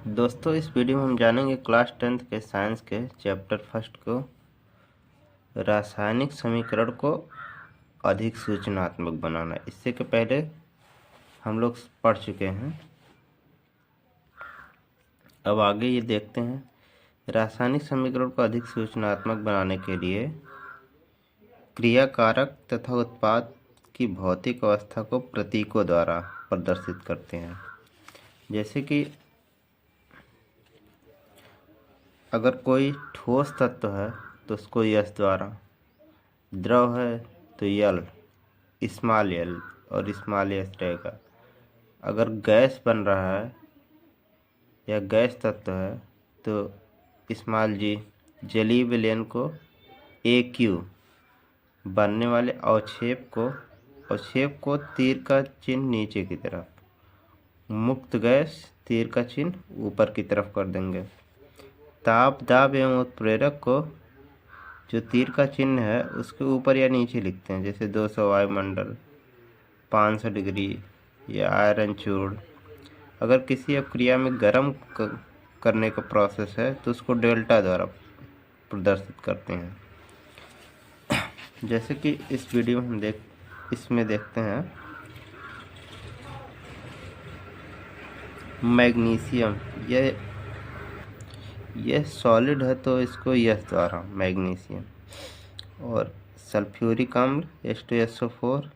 दोस्तों, इस वीडियो में हम जानेंगे क्लास 10th के साइंस के चैप्टर फर्स्ट को रासायनिक समीकरण को अधिक सूचनात्मक बनाना। इससे के पहले हम लोग पढ़ चुके हैं। अब आगे ये देखते हैं। रासायनिक समीकरण को अधिक सूचनात्मक बनाने के लिए क्रियाकारक तथा उत्पाद की भौतिक अवस्था को प्रतीकों द्वारा प्रदर्शित करते हैं। जैसे कि अगर कोई ठोस तत्व है तो उसको यस द्वारा, द्रव है तो यल, स्मॉल यल और स्मॉल एस रहेगा। अगर गैस बन रहा है या गैस तत्व है तो स्मॉल जी। जलीय विलयन को ए क्यू, बनने वाले अवक्षेप को तीर का चिन्ह नीचे की तरफ, मुक्त गैस तीर का चिन्ह ऊपर की तरफ कर देंगे। ताप दाब एवं उत्प्रेरक को जो तीर का चिन्ह है उसके ऊपर या नीचे लिखते हैं। जैसे 200 वायुमंडल, 500 डिग्री या आयरन चूर्ण। अगर किसी अपक्रिया में गर्म करने का प्रोसेस है तो उसको डेल्टा द्वारा प्रदर्शित करते हैं। जैसे कि इस वीडियो में हम इसमें देखते हैं मैग्नीशियम। यह सॉलिड है तो इसको यस द्वारा मैग्नीशियम। और सल्फ्यूरिक अम्ल H2SO4,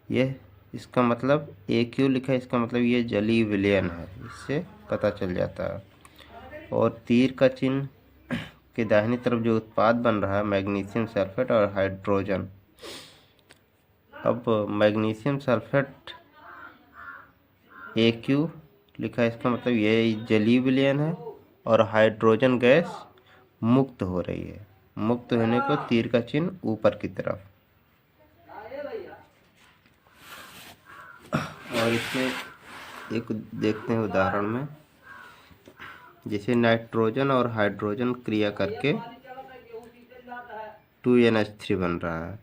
यह इसका मतलब AQ लिखा है, इसका मतलब ये जलीय विलयन है, इससे पता चल जाता है। और तीर का चिन्ह के दाहिनी तरफ जो उत्पाद बन रहा है मैग्नीशियम सल्फेट और हाइड्रोजन। अब मैग्नीशियम सल्फेट AQ लिखा है, इसका मतलब ये जलीय विलयन है और हाइड्रोजन गैस मुक्त हो रही है। मुक्त होने को तीर का चिन्ह ऊपर की तरफ। और इसमें एक देखते हैं उदाहरण में, जैसे नाइट्रोजन और हाइड्रोजन क्रिया करके 2NH3 बन रहा है।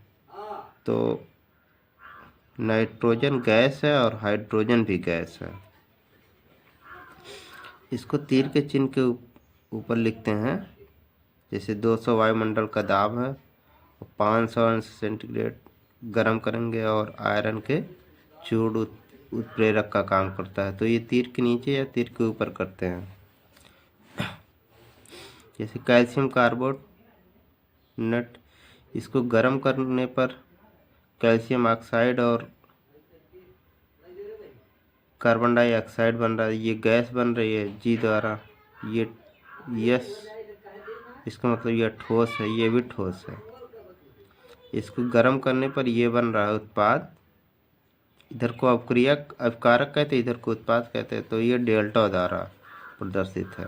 तो नाइट्रोजन गैस है और हाइड्रोजन भी गैस है। इसको तीर के चिन्ह के ऊपर लिखते हैं। जैसे 200 वायुमंडल का दाब है, 500 अंश सेंटीग्रेड गर्म करेंगे और आयरन के चूर्ण उत्प्रेरक का काम करता है, तो ये तीर के नीचे या तीर के ऊपर करते हैं। जैसे कैल्शियम कार्बोनेट, इसको गर्म करने पर कैल्शियम ऑक्साइड और कार्बन डाइऑक्साइड बन रहा है, ये गैस बन रही है जी द्वारा। ये यस, इसका मतलब यह ठोस है, ये भी ठोस है। इसको गर्म करने पर ये बन रहा है उत्पाद। इधर को अपकारक कहते हैं, इधर को उत्पाद कहते हैं, तो ये डेल्टा द्वारा प्रदर्शित है।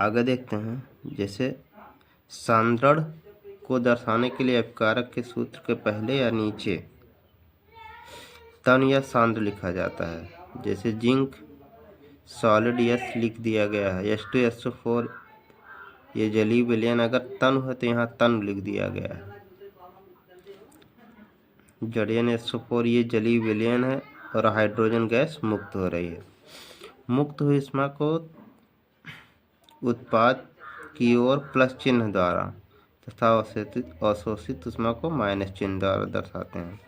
आगे देखते हैं। जैसे सांद्रण को दर्शाने के लिए अपकारक के सूत्र के पहले या नीचे तन या सांद्र लिखा जाता है। जैसे जिंक सॉलिड यस लिख दिया गया है। H2SO4 ये जलीय विलयन, अगर तन है तो यहाँ तन लिख दिया गया है। ZnSO4 ये जलीय विलयन है और हाइड्रोजन गैस मुक्त हो रही है। मुक्त हुई ऊष्मा को उत्पाद की ओर प्लस चिन्ह द्वारा तथा अवशोषित ऊष्मा को माइनस चिन्ह द्वारा दर्शाते हैं।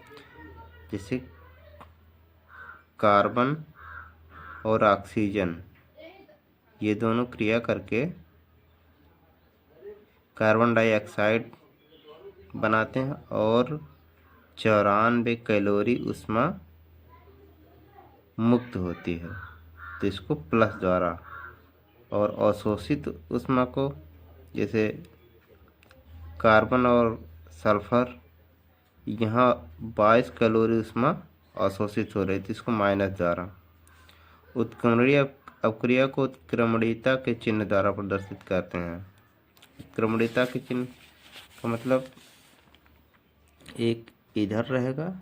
जैसे कार्बन और ऑक्सीजन ये दोनों क्रिया करके कार्बन डाइऑक्साइड बनाते हैं और 94 कैलोरी ऊष्मा मुक्त होती है, तो इसको प्लस द्वारा। और अवशोषित ऊष्मा को, जैसे कार्बन और सल्फर, यहाँ 22 कैलोरी ऊष्मा अवशोषित हो रही थी, इसको माइनस द्वारा। उत्क्रमणीय अपक्रिया को उत्क्रमणीयता के चिन्ह द्वारा प्रदर्शित करते हैं। उत्क्रमणीयता के चिन्ह का मतलब एक इधर रहेगा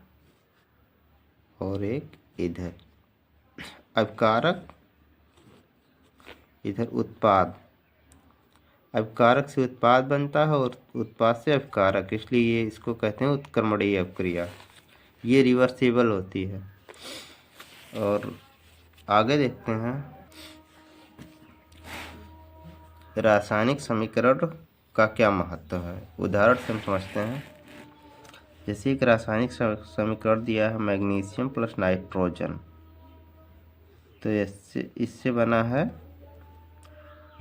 और एक इधर। अपकारक इधर उत्पाद, अपकारक से उत्पाद बनता है और उत्पाद से अपकारक, इसलिए ये इसको कहते हैं उत्क्रमणीय अपक्रिया। ये रिवर्सिबल होती है। और आगे देखते हैं रासायनिक समीकरण का क्या महत्व है। उदाहरण से हम समझते हैं। जैसे एक रासायनिक समीकरण दिया है मैग्नीशियम प्लस नाइट्रोजन, तो इससे बना है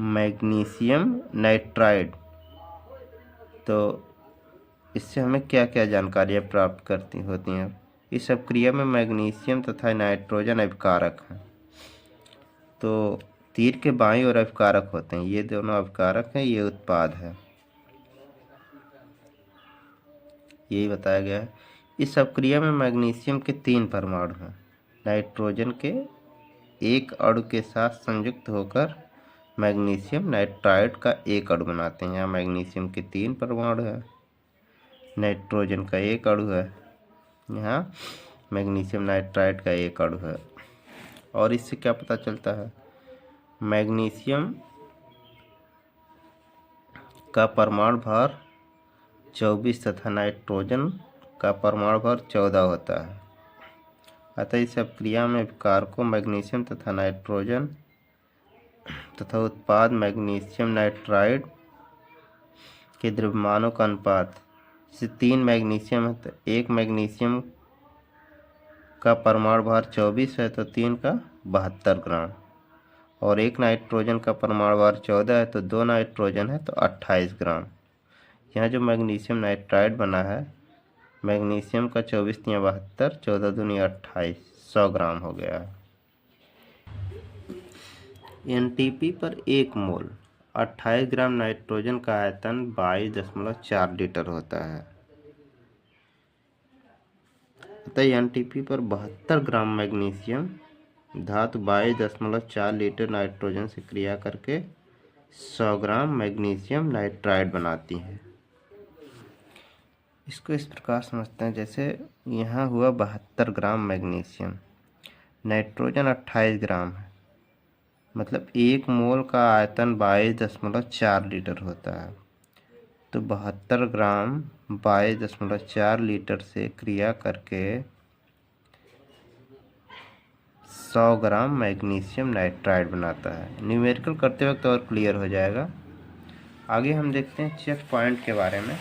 मैग्नीशियम नाइट्राइड। तो इससे हमें क्या क्या जानकारियाँ प्राप्त होती हैं। इस अभिक्रिया में मैग्नीशियम तथा नाइट्रोजन अभिकारक हैं। तो तीर के बाईं ओर अभिकारक होते हैं, ये दोनों अभिकारक हैं, ये उत्पाद है, यही बताया गया है। इस अभिक्रिया में मैग्नीशियम के 3 परमाणु हैं। नाइट्रोजन के एक अणु के साथ संयुक्त होकर मैग्नीशियम नाइट्राइड का एक अणु बनाते हैं। यहाँ मैग्नीशियम के 3 परमाणु है, नाइट्रोजन का एक अणु है, यहाँ मैग्नीशियम नाइट्राइड का एक अणु है। और इससे क्या पता चलता है, मैग्नीशियम का परमाणु भार 24 तथा नाइट्रोजन का परमाणु भार 14 होता है। अतः इस अभिक्रिया में कारकों मैग्नीशियम तथा नाइट्रोजन तथा उत्पाद मैग्नीशियम नाइट्राइड के द्रव्यमानों का अनुपात, जैसे 3 मैग्नीशियम है तो 1 मैग्नीशियम का परमाणु भार 24 है तो 3 का 72 ग्राम, और 1 नाइट्रोजन का परमाणु भार 14 है तो 2 नाइट्रोजन है तो 28 ग्राम। यहाँ जो मैग्नीशियम नाइट्राइड बना है, मैग्नीशियम का 24 × 72, 14 दूनी 28, 100 ग्राम हो गया है। एनटीपी पर 1 मोल 28 ग्राम नाइट्रोजन का आयतन 22.4 लीटर होता है। अतः एनटीपी पर 72 ग्राम मैग्नीशियम धातु 22.4 लीटर नाइट्रोजन से क्रिया करके 100 ग्राम मैग्नीशियम नाइट्राइड बनाती है। इसको इस प्रकार समझते हैं, जैसे यहाँ हुआ 72 ग्राम मैग्नीशियम, नाइट्रोजन 28 ग्राम है, मतलब 1 मोल का आयतन 22.4 लीटर होता है। तो 72 ग्राम 22.4 लीटर से क्रिया करके 100 ग्राम मैग्नीशियम नाइट्राइड बनाता है। न्यूमेरिकल करते वक्त और क्लियर हो जाएगा। आगे हम देखते हैं चेक पॉइंट के बारे में।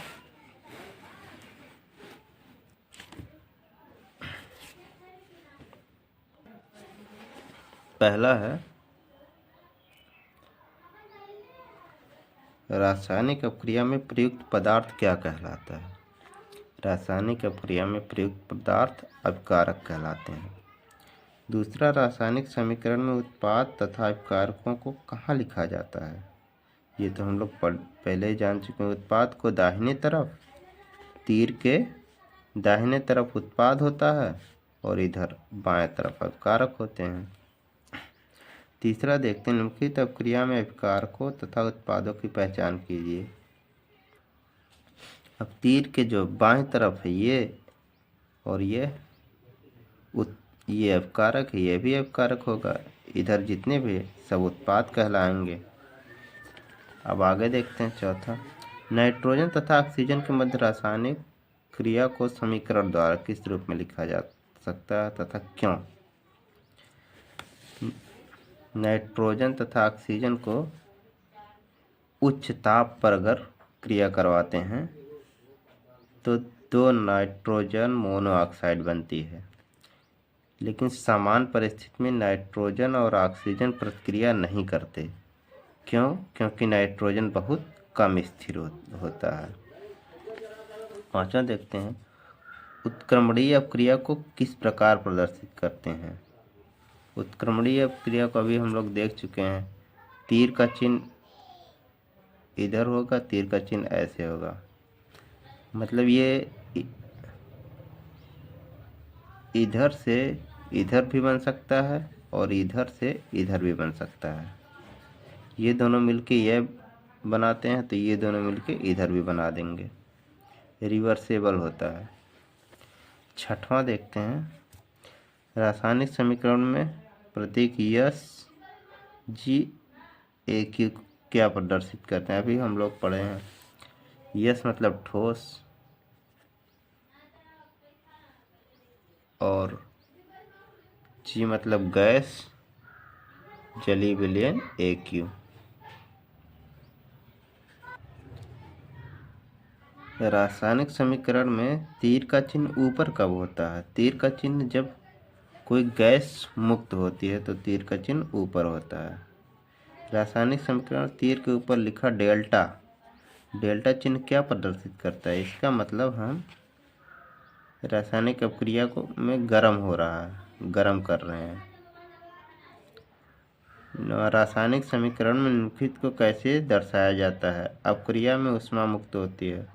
पहला है रासायनिक अपक्रिया में प्रयुक्त पदार्थ क्या कहलाता है। रासायनिक अपक्रिया में प्रयुक्त पदार्थ अभिकारक कहलाते हैं। दूसरा, रासायनिक समीकरण में उत्पाद तथा अभिकारकों को कहाँ लिखा जाता है। ये तो हम लोग पहले ही जान चुके हैं। उत्पाद को दाहिने तरफ, तीर के दाहिने तरफ उत्पाद होता है और इधर बाएं तरफ अभिकारक होते हैं। तीसरा देखते हैं, निम्नलिखित अपक्रिया में अभिकारकों तथा उत्पादों की पहचान कीजिए। अब तीर के जो बाएं तरफ है ये और ये अभिकारक है, ये भी अभिकारक होगा। इधर जितने भी सब उत्पाद कहलाएंगे। अब आगे देखते हैं चौथा, नाइट्रोजन तथा ऑक्सीजन के मध्य रासायनिक क्रिया को समीकरण द्वारा किस रूप में लिखा जा सकता है तथा क्यों। नाइट्रोजन तथा ऑक्सीजन को उच्च ताप पर अगर क्रिया करवाते हैं तो 2 नाइट्रोजन मोनोऑक्साइड बनती है, लेकिन सामान्य परिस्थिति में नाइट्रोजन और ऑक्सीजन प्रतिक्रिया नहीं करते। क्यों? क्योंकि नाइट्रोजन बहुत कम स्थिर होता है। पांचवा देखते हैं, उत्क्रमणीय अपक्रिया को किस प्रकार प्रदर्शित करते हैं। उत्क्रमणीय अपक्रिया को अभी हम लोग देख चुके हैं। तीर का चिन्ह इधर होगा, तीर का चिन्ह ऐसे होगा, मतलब ये इधर से इधर भी बन सकता है और इधर से इधर भी बन सकता है। ये दोनों मिलके ये बनाते हैं तो ये दोनों मिलके इधर भी बना देंगे, रिवर्सेबल होता है। छठवां देखते हैं, रासायनिक समीकरण में प्रतीक यस जी ए की क्या प्रदर्शित करते हैं। अभी हम लोग पढ़े हैं। यस मतलब ठोस और जी मतलब गैस, जली विलयन AQ। रासायनिक समीकरण में तीर का चिन्ह ऊपर कब होता है? तीर का चिन्ह जब कोई गैस मुक्त होती है तो तीर का चिन्ह ऊपर होता है। रासायनिक समीकरण तीर के ऊपर लिखा डेल्टा, डेल्टा चिन्ह क्या प्रदर्शित करता है? इसका मतलब हम रासायनिक अपक्रिया को में गर्म हो रहा है, गर्म कर रहे हैं। रासायनिक समीकरण में निम्नलिखित को कैसे दर्शाया जाता है? अपक्रिया में ऊष्मा मुक्त होती है,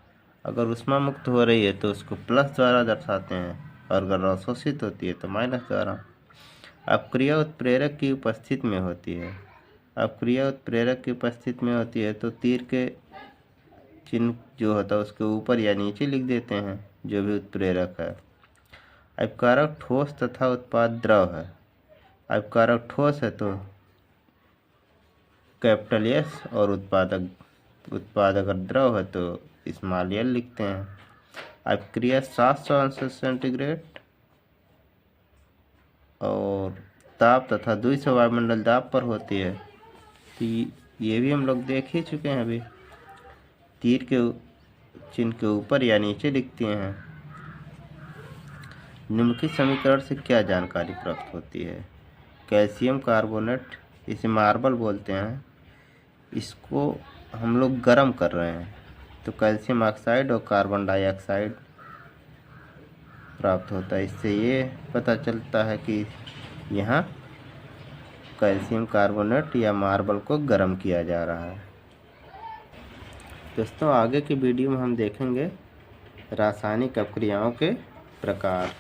अगर ऊष्मा मुक्त हो रही है तो उसको प्लस द्वारा दर्शाते हैं, और अगर अवशोषित होती है तो माइनस द्वारा। अपक्रिया उत्प्रेरक की उपस्थिति में होती है, अपक्रिया उत्प्रेरक की उपस्थिति में होती है तो तीर के चिन्ह जो होता है उसके ऊपर या नीचे लिख देते हैं, जो भी उत्प्रेरक है। अपकारक ठोस तथा उत्पाद द्रव है, अपकारक ठोस है तो कैपिटल एस, और उत्पाद अगर द्रव है तो स्मॉल एल लिखते हैं। अपक्रिया 700 अंश सेंटीग्रेड और ताप तथा 200 वायुमंडल दाब पर होती है, तो ये भी हम लोग देख ही चुके हैं अभी। तीर के चिन्ह के ऊपर या नीचे लिखते हैं। निम्नलिखित समीकरण से क्या जानकारी प्राप्त होती है? कैल्शियम कार्बोनेट, इसे मार्बल बोलते हैं, इसको हम लोग गर्म कर रहे हैं तो कैल्शियम ऑक्साइड और कार्बन डाइऑक्साइड प्राप्त होता है। इससे ये पता चलता है कि यहाँ कैल्शियम कार्बोनेट या मार्बल को गर्म किया जा रहा है। दोस्तों आगे की वीडियो में हम देखेंगे रासायनिक अपक्रियाओं के प्रकार,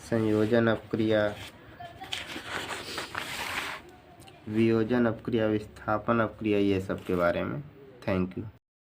संयोजन अपक्रिया, वियोजन अपक्रिया, विस्थापन अपक्रिया, ये सब के बारे में। Thank you.